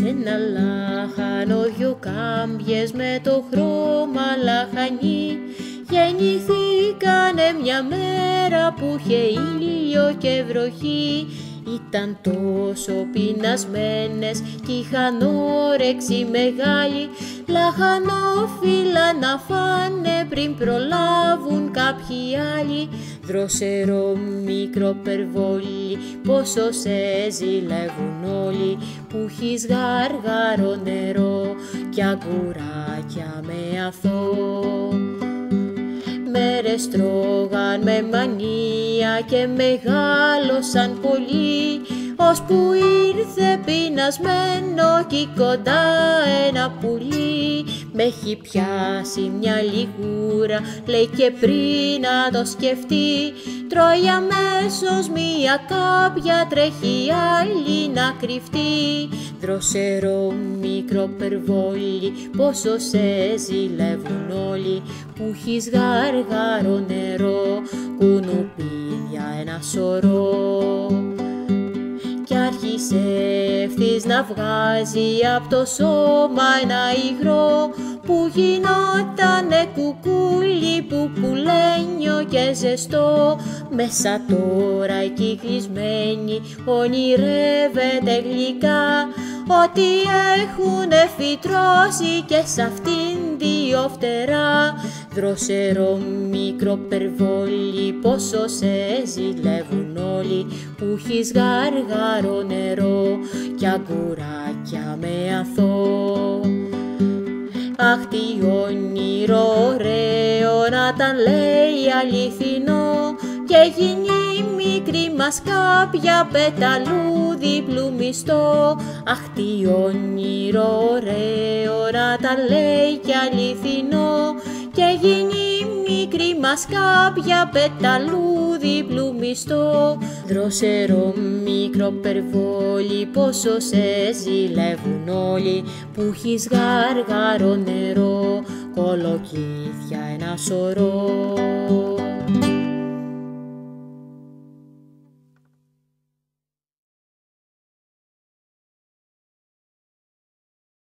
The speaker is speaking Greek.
Σ' ένα λάχανο δυο κάμπιες με το χρώμα λαχανί γεννηθήκανε μια μέρα που είχε ήλιο και βροχή. Ήταν τόσο πεινασμένες κι είχαν όρεξη μεγάλη λαχανόφυλλα να φάνε πριν προλάβουν κάποιοι άλλοι. Δροσερό μικρό περβόλι, πόσο σε ζηλεύουν όλοι, που έχεις γάργαρο νερό κι αγκουράκια με αθώο. Μέρες τρώγαν με μανία και μεγάλωσαν πολύ, ώσπου ήρθε πεινασμένο κι κοντά ένα πουλί. Μ' έχει πιάσει μια λιγούρα, λέει, και πριν να το σκεφτεί, τρώει αμέσως μια κάμπια, τρέχει άλλη να κρυφτεί. Δροσερό μικρό περβόλι, πόσο σε ζηλεύουν όλοι, που έχεις γάργαρο νερό, κουνουπίδια ένα σωρό. Κι άρχισε ευθύς να βγάζει απ' το σώμα ένα υγρό, που γινότανε κουκούλι, πουλένιο και ζεστό. Μέσα τώρα εκεί κλεισμένη ονειρεύεται γλυκά, ότι έχουνε φυτρώσει και σ' αυτήν δύο φτερά. Δροσερό μικρό περβόλι, πόσο σε ζηλεύουν όλοι, που έχεις γάργαρο νερό κι αγκουράκια με αθώο. Αχ, τι όνειρο ωραίο να τα λέει αληθινό, και γίνει μικρή μας κάμπια πεταλούδι πλουμιστό. Αχ, τι όνειρο ωραίο να τα λέει κι αληθινό, και γίνει μικρή μας κάμπια πεταλούδι πλουμιστό. Δροσερό μικρό περβόλι, πόσο σε ζηλεύουν όλοι, που έχεις γάργαρο νερό, κολοκύθια ένα σωρό.